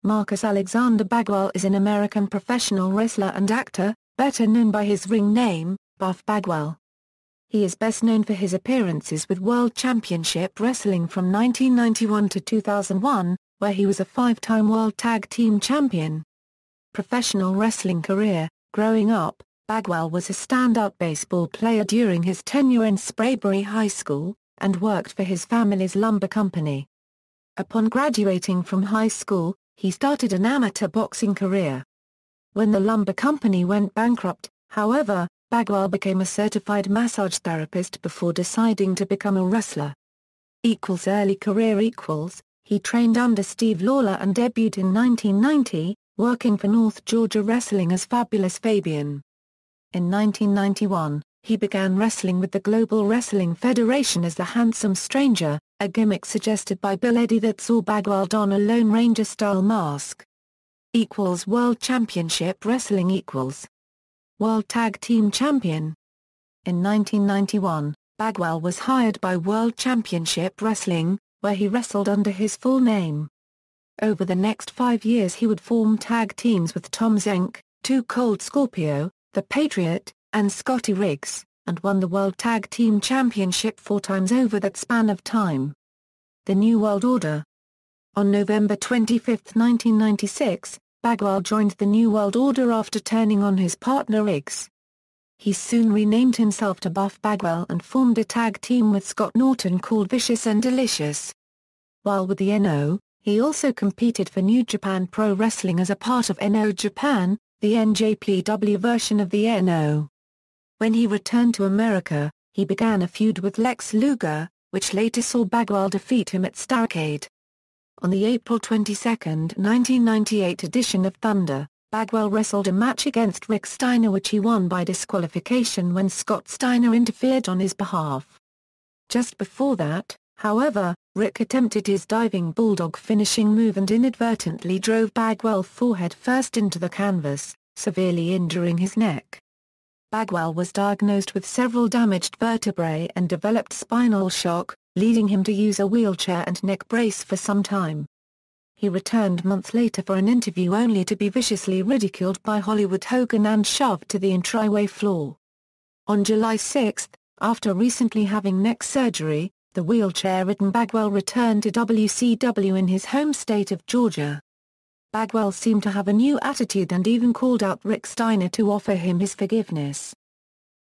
Marcus Alexander Bagwell is an American professional wrestler and actor, better known by his ring name, Buff Bagwell. He is best known for his appearances with World Championship Wrestling from 1991 to 2001, where he was a five-time World Tag Team Champion. Professional wrestling career. Growing up, Bagwell was a standout baseball player during his tenure in Sprayberry High School, and worked for his family's lumber company. Upon graduating from high school, he started an amateur boxing career. When the lumber company went bankrupt, however, Bagwell became a certified massage therapist before deciding to become a wrestler. Early career. He trained under Steve Lawler and debuted in 1990, working for North Georgia Wrestling as Fabulous Fabian. In 1991, he began wrestling with the Global Wrestling Federation as the Handsome Stranger, a gimmick suggested by Bill Eddy that saw Bagwell don a Lone Ranger-style mask. World Championship Wrestling World Tag Team Champion. In 1991, Bagwell was hired by World Championship Wrestling, where he wrestled under his full name. Over the next 5 years he would form tag teams with Tom Zenk, Too Cold Scorpio, The Patriot, and Scotty Riggs, and won the World Tag Team Championship 4 times over that span of time. The New World Order. On November 25, 1996, Bagwell joined the New World Order after turning on his partner Riggs. He soon renamed himself to Buff Bagwell and formed a tag team with Scott Norton called Vicious and Delicious. While with the NO, he also competed for New Japan Pro Wrestling as a part of NO Japan, the NJPW version of the NO. When he returned to America, he began a feud with Lex Luger, which later saw Bagwell defeat him at Starrcade. On the April 22, 1998 edition of Thunder, Bagwell wrestled a match against Rick Steiner which he won by disqualification when Scott Steiner interfered on his behalf. Just before that, however, Rick attempted his diving bulldog finishing move and inadvertently drove Bagwell forehead first into the canvas, severely injuring his neck. Bagwell was diagnosed with several damaged vertebrae and developed spinal shock, leading him to use a wheelchair and neck brace for some time. He returned months later for an interview only to be viciously ridiculed by Hollywood Hogan and shoved to the entryway floor. On July 6, after recently having neck surgery, the wheelchair-ridden Bagwell returned to WCW in his home state of Georgia. Bagwell seemed to have a new attitude and even called out Rick Steiner to offer him his forgiveness.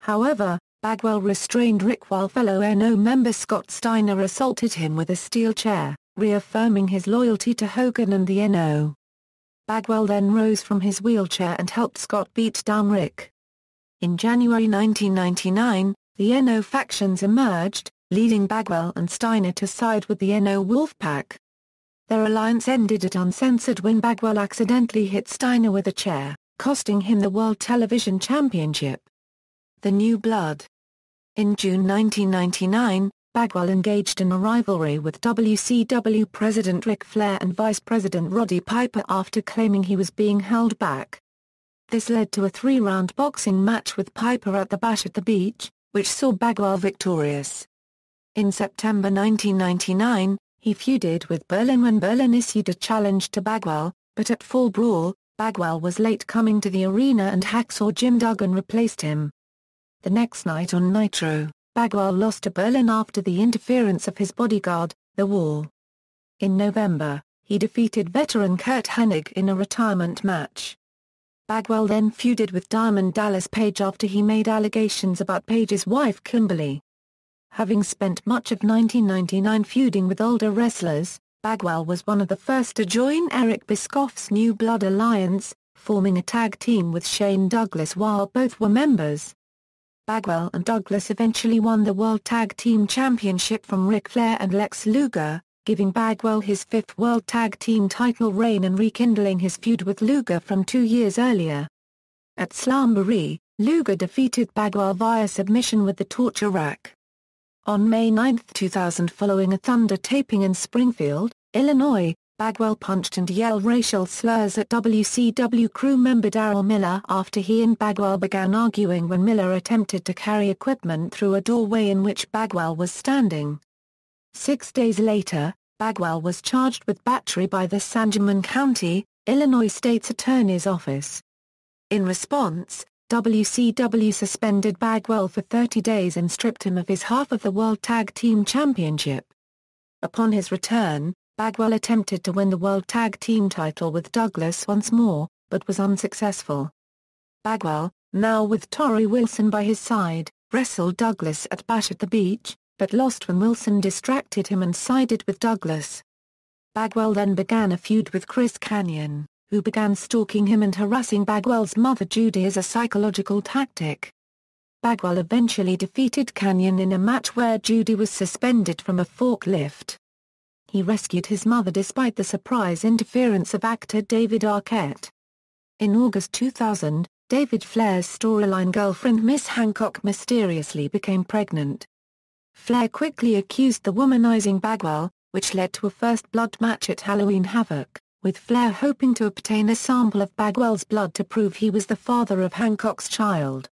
However, Bagwell restrained Rick while fellow NO member Scott Steiner assaulted him with a steel chair, reaffirming his loyalty to Hogan and the NO. Bagwell then rose from his wheelchair and helped Scott beat down Rick. In January 1999, the NO factions emerged, leading Bagwell and Steiner to side with the NO Wolfpack. Their alliance ended at Uncensored when Bagwell accidentally hit Steiner with a chair, costing him the World Television Championship. The New Blood. In June 1999, Bagwell engaged in a rivalry with WCW President Ric Flair and Vice President Roddy Piper after claiming he was being held back. This led to a 3-round boxing match with Piper at the Bash at the Beach, which saw Bagwell victorious. In September 1999, he feuded with Berlin when Berlin issued a challenge to Bagwell, but at Fall Brawl, Bagwell was late coming to the arena and Hacksaw Jim Duggan replaced him. The next night on Nitro, Bagwell lost to Berlin after the interference of his bodyguard, The Wall. In November, he defeated veteran Kurt Hennig in a retirement match. Bagwell then feuded with Diamond Dallas Page after he made allegations about Page's wife Kimberly. Having spent much of 1999 feuding with older wrestlers, Bagwell was one of the first to join Eric Bischoff's New Blood Alliance, forming a tag team with Shane Douglas while both were members. Bagwell and Douglas eventually won the World Tag Team Championship from Ric Flair and Lex Luger, giving Bagwell his 5th World Tag Team title reign and rekindling his feud with Luger from 2 years earlier. At Slamboree, Luger defeated Bagwell via submission with the torture rack. On May 9, 2000, following a Thunder taping in Springfield, Illinois, Bagwell punched and yelled racial slurs at WCW crew member Darrell Miller after he and Bagwell began arguing when Miller attempted to carry equipment through a doorway in which Bagwell was standing. 6 days later, Bagwell was charged with battery by the Sangamon County, Illinois State's Attorney's Office. In response, WCW suspended Bagwell for 30 days and stripped him of his half of the World Tag Team Championship. Upon his return, Bagwell attempted to win the World Tag Team title with Douglas once more, but was unsuccessful. Bagwell, now with Torrie Wilson by his side, wrestled Douglas at Bash at the Beach, but lost when Wilson distracted him and sided with Douglas. Bagwell then began a feud with Chris Kanyon, who began stalking him and harassing Bagwell's mother Judy as a psychological tactic. Bagwell eventually defeated Kanyon in a match where Judy was suspended from a forklift. He rescued his mother despite the surprise interference of actor David Arquette. In August 2000, David Flair's storyline girlfriend Miss Hancock mysteriously became pregnant. Flair quickly accused the womanizing Bagwell, which led to a first blood match at Halloween Havoc, with Flair hoping to obtain a sample of Bagwell's blood to prove he was the father of Hancock's child.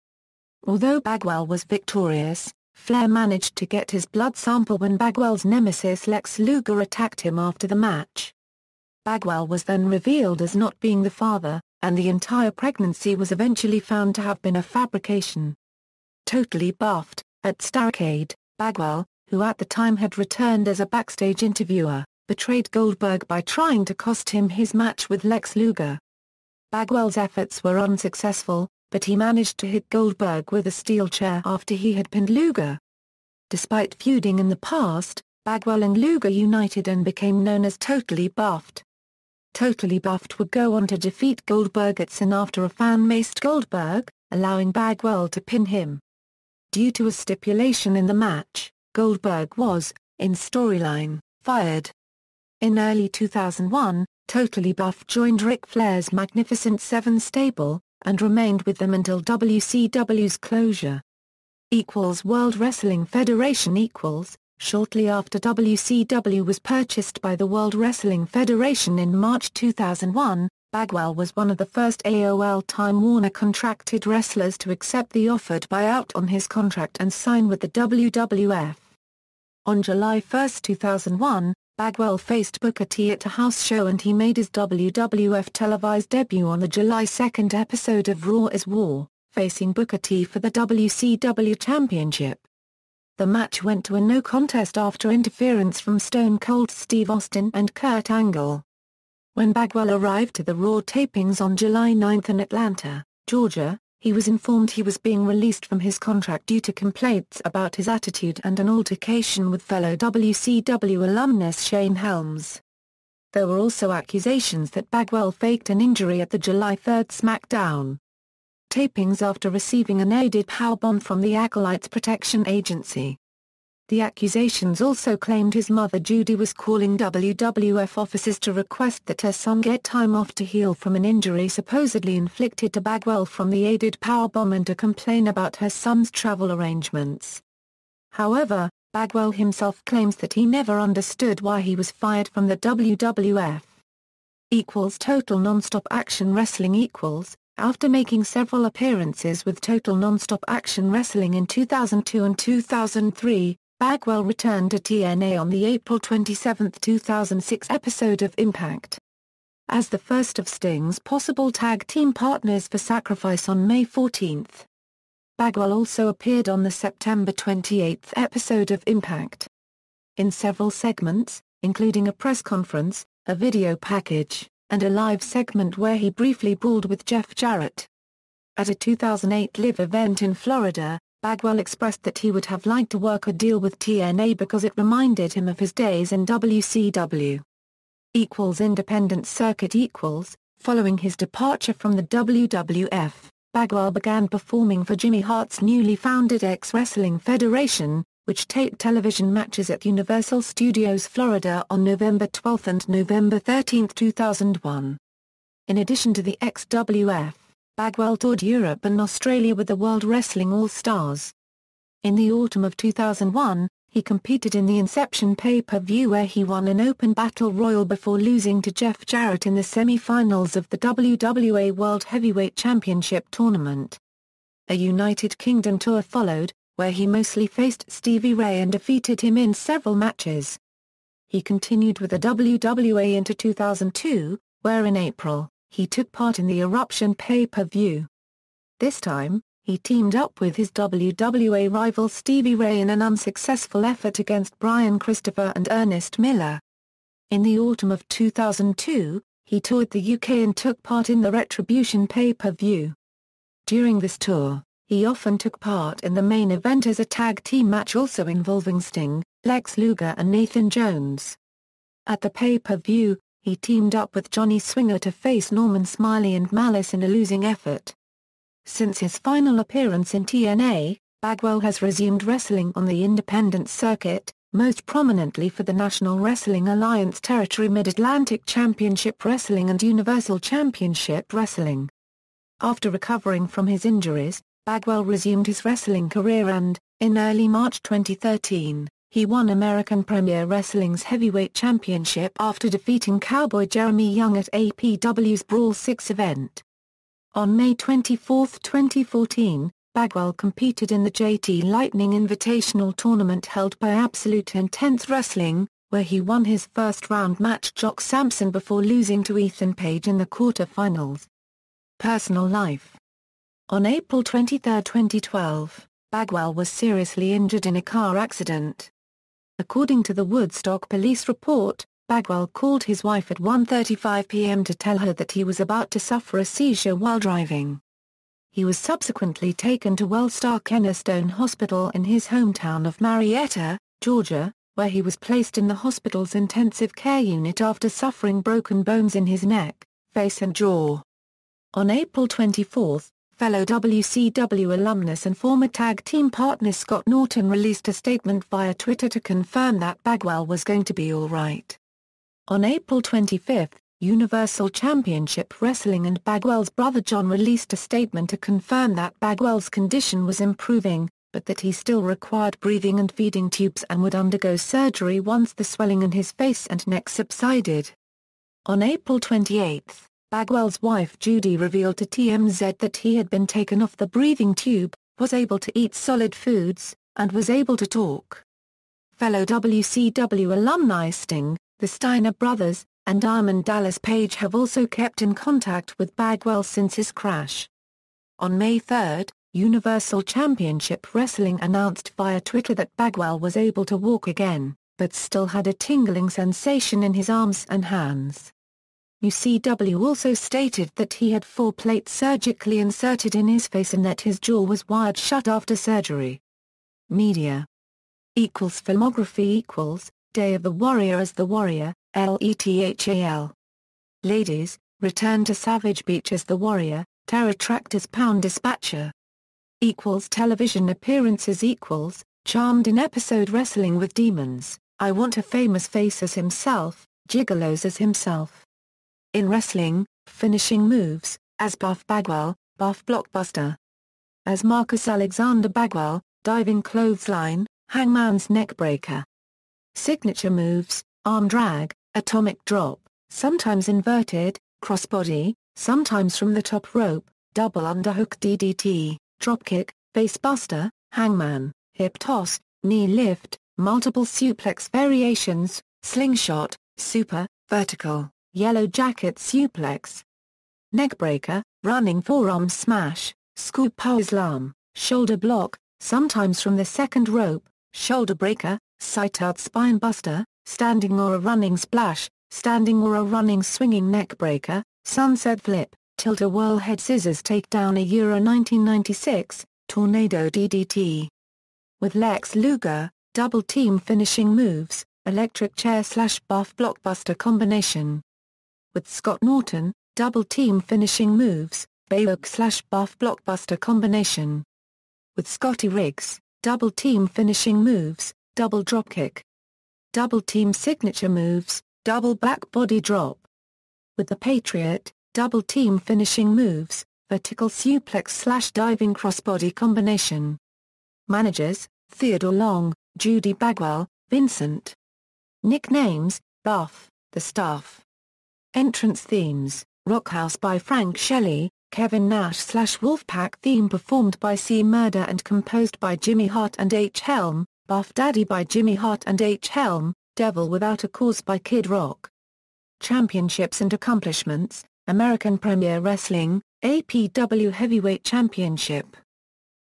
Although Bagwell was victorious, Flair managed to get his blood sample when Bagwell's nemesis Lex Luger attacked him after the match. Bagwell was then revealed as not being the father, and the entire pregnancy was eventually found to have been a fabrication. Totally buffed, at Starrcade, Bagwell, who at the time had returned as a backstage interviewer, betrayed Goldberg by trying to cost him his match with Lex Luger. Bagwell's efforts were unsuccessful, but he managed to hit Goldberg with a steel chair after he had pinned Luger. Despite feuding in the past, Bagwell and Luger united and became known as Totally Buffed. Totally Buffed would go on to defeat Goldberg at Sin after a fan maced Goldberg, allowing Bagwell to pin him. Due to a stipulation in the match, Goldberg was, in storyline, fired. In early 2001, Totally Buffed joined Ric Flair's Magnificent Seven stable, and remained with them until WCW's closure. World Wrestling Federation. Shortly after WCW was purchased by the World Wrestling Federation in March 2001, Bagwell was one of the first AOL Time Warner contracted wrestlers to accept the offered buyout on his contract and sign with the WWF. On July 1, 2001, Bagwell faced Booker T at a house show and he made his WWF televised debut on the July 2 episode of Raw is War, facing Booker T for the WCW Championship. The match went to a no contest after interference from Stone Cold Steve Austin and Kurt Angle. When Bagwell arrived to the Raw tapings on July 9 in Atlanta, Georgia, he was informed he was being released from his contract due to complaints about his attitude and an altercation with fellow WCW alumnus Shane Helms. There were also accusations that Bagwell faked an injury at the July 3 SmackDown tapings after receiving an aided powerbomb from the Acolytes Protection Agency. The accusations also claimed his mother Judy was calling WWF offices to request that her son get time off to heal from an injury supposedly inflicted to Bagwell from the aided powerbomb and to complain about her son's travel arrangements. However, Bagwell himself claims that he never understood why he was fired from the WWF. Total Nonstop Action Wrestling. After making several appearances with Total Nonstop Action Wrestling in 2002 and 2003, Bagwell returned to TNA on the April 27, 2006 episode of Impact. As the first of Sting's possible tag team partners for Sacrifice on May 14. Bagwell also appeared on the September 28 episode of Impact. In several segments, including a press conference, a video package, and a live segment where he briefly brawled with Jeff Jarrett. At a 2008 live event in Florida, Bagwell expressed that he would have liked to work a deal with TNA because it reminded him of his days in WCW. Independent circuit. Following his departure from the WWF, Bagwell began performing for Jimmy Hart's newly founded X-Wrestling Federation, which taped television matches at Universal Studios Florida on November 12 and November 13, 2001. In addition to the XWF, Bagwell toured Europe and Australia with the World Wrestling All-Stars. In the autumn of 2001, he competed in the Inception pay-per-view where he won an open battle royal before losing to Jeff Jarrett in the semi-finals of the WWA World Heavyweight Championship tournament. A United Kingdom tour followed, where he mostly faced Stevie Ray and defeated him in several matches. He continued with the WWA into 2002, where in April, he took part in the Eruption pay-per-view. This time, he teamed up with his WWA rival Stevie Ray in an unsuccessful effort against Brian Christopher and Ernest Miller. In the autumn of 2002, he toured the UK and took part in the Attribution pay-per-view. During this tour, he often took part in the main event as a tag team match also involving Sting, Lex Luger and Nathan Jones. At the pay-per-view, he teamed up with Johnny Swinger to face Norman Smiley and Malice in a losing effort. Since his final appearance in TNA, Bagwell has resumed wrestling on the independent circuit, most prominently for the National Wrestling Alliance Territory Mid-Atlantic Championship Wrestling and Universal Championship Wrestling. After recovering from his injuries, Bagwell resumed his wrestling career and, in early March 2013, he won American Premier Wrestling's Heavyweight Championship after defeating Cowboy Jeremy Young at APW's Brawl 6 event. On May 24, 2014, Bagwell competed in the JT Lightning Invitational Tournament held by Absolute Intense Wrestling, where he won his first-round match Jock Sampson before losing to Ethan Page in the quarter-finals. Personal life. On April 23, 2012, Bagwell was seriously injured in a car accident. According to the Woodstock police report, Bagwell called his wife at 1:35 p.m. to tell her that he was about to suffer a seizure while driving. He was subsequently taken to Wellstar Kennestone Hospital in his hometown of Marietta, Georgia, where he was placed in the hospital's intensive care unit after suffering broken bones in his neck, face and jaw. On April 24, fellow WCW alumnus and former tag team partner Scott Norton released a statement via Twitter to confirm that Bagwell was going to be all right. On April 25, Universal Championship Wrestling and Bagwell's brother John released a statement to confirm that Bagwell's condition was improving, but that he still required breathing and feeding tubes and would undergo surgery once the swelling in his face and neck subsided. On April 28, Bagwell's wife Judy revealed to TMZ that he had been taken off the breathing tube, was able to eat solid foods, and was able to talk. Fellow WCW alumni Sting, the Steiner brothers, and Diamond Dallas Page have also kept in contact with Bagwell since his crash. On May 3, Universal Championship Wrestling announced via Twitter that Bagwell was able to walk again, but still had a tingling sensation in his arms and hands. UCW also stated that he had 4 plates surgically inserted in his face and that his jaw was wired shut after surgery. Media. Filmography Day of the Warrior as the Warrior, LETHAL. Ladies, Return to Savage Beach as the Warrior, Terror Tracked as Pound Dispatcher. Television appearances Charmed in episode Wrestling with Demons, I Want a Famous Face as himself, Gigolos as himself. In wrestling, finishing moves, as Buff Bagwell, Buff Blockbuster. As Marcus Alexander Bagwell, Diving Clothesline, Hangman's Neckbreaker. Signature moves, Arm Drag, Atomic Drop, sometimes inverted, Crossbody, sometimes from the top rope, Double Underhook DDT, Dropkick, Facebuster, Hangman, Hip Toss, Knee Lift, Multiple Suplex Variations, Slingshot, Super, Vertical, Yellow Jacket Suplex. Neckbreaker, Running Forearm Smash, Scoop Power Slam, Shoulder Block, sometimes from the second rope, Shoulder Breaker, Sight-Out Spine Buster, Standing or a Running Splash, Standing or a Running Swinging Neckbreaker, Sunset Flip, Tilt-A-Whirl Head Scissors Takedown Euro 1996, Tornado DDT. With Lex Luger, Double Team Finishing Moves, Electric Chair / Buff Blockbuster Combination. With Scott Norton, Double Team Finishing Moves, Bayhook / Buff Blockbuster Combination. With Scotty Riggs, Double Team Finishing Moves, Double Dropkick. Double Team Signature Moves, Double Back Body Drop. With the Patriot, Double Team Finishing Moves, Vertical Suplex / Diving Crossbody Combination. Managers, Theodore Long, Judy Bagwell, Vincent. Nicknames, Buff, The Staff. Entrance themes, Rockhouse by Frank Shelley, Kevin Nash / Wolfpack theme performed by C. Murder and composed by Jimmy Hart and H. Helm, Buff Daddy by Jimmy Hart and H. Helm, Devil Without a Cause by Kid Rock. Championships and Accomplishments, American Premier Wrestling, APW Heavyweight Championship.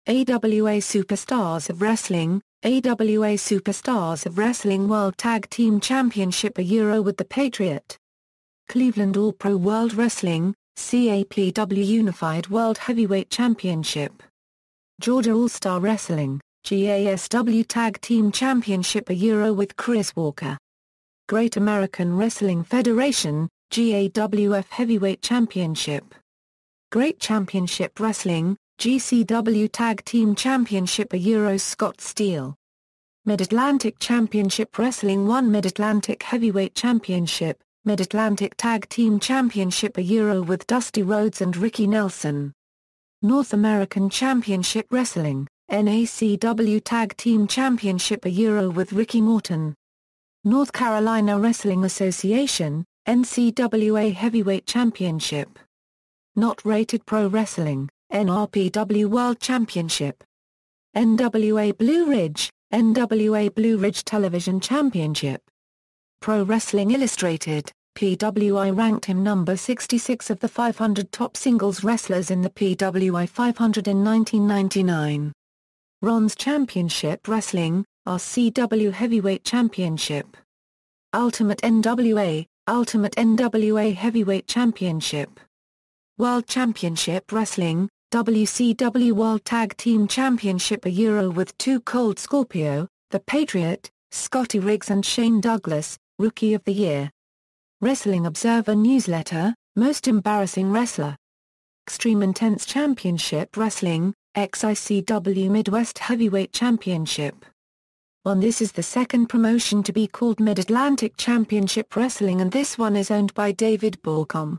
AWA Superstars of Wrestling, AWA Superstars of Wrestling World Tag Team Championship a Euro with the Patriot. Cleveland All-Pro World Wrestling, CAPW Unified World Heavyweight Championship. Georgia All-Star Wrestling, GASW Tag Team Championship a Euro with Chris Walker. Great American Wrestling Federation, GAWF Heavyweight Championship. Great Championship Wrestling, GCW Tag Team Championship a Euro Scott Steele. Mid-Atlantic Championship Wrestling 1 Mid-Atlantic Heavyweight Championship, Mid-Atlantic Tag Team Championship a Euro with Dusty Rhodes and Ricky Nelson. North American Championship Wrestling, NACW Tag Team Championship a Euro with Ricky Morton. North Carolina Wrestling Association, NCWA Heavyweight Championship. Not Rated Pro Wrestling, NRPW World Championship. NWA Blue Ridge, NWA Blue Ridge Television Championship. Pro Wrestling Illustrated, PWI ranked him number 66 of the 500 top singles wrestlers in the PWI 500 in 1999. Ron's Championship Wrestling, RCW Heavyweight Championship. Ultimate NWA Heavyweight Championship. World Championship Wrestling, WCW World Tag Team Championship a Euro with Two Cold Scorpio, The Patriot, Scotty Riggs and Shane Douglas, Rookie of the Year. Wrestling Observer Newsletter, Most Embarrassing Wrestler. Extreme Intense Championship Wrestling, XICW Midwest Heavyweight Championship. This is the second promotion to be called Mid-Atlantic Championship Wrestling, and this one is owned by David Borcom.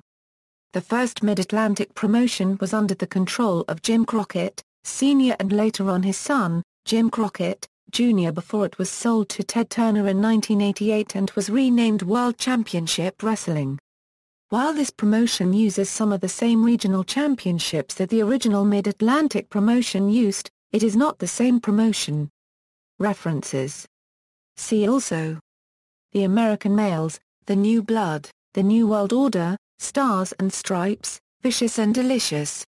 The first Mid-Atlantic promotion was under the control of Jim Crockett, Sr. and later on his son, Jim Crockett, Jr. before it was sold to Ted Turner in 1988 and was renamed World Championship Wrestling. While this promotion uses some of the same regional championships that the original Mid-Atlantic promotion used, it is not the same promotion. References. See also: The American Males, The New Blood, The New World Order, Stars and Stripes, Vicious and Delicious.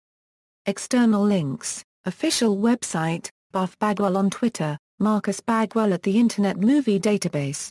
External links: Official website, Buff Bagwell on Twitter, Marcus Bagwell at the Internet Movie Database.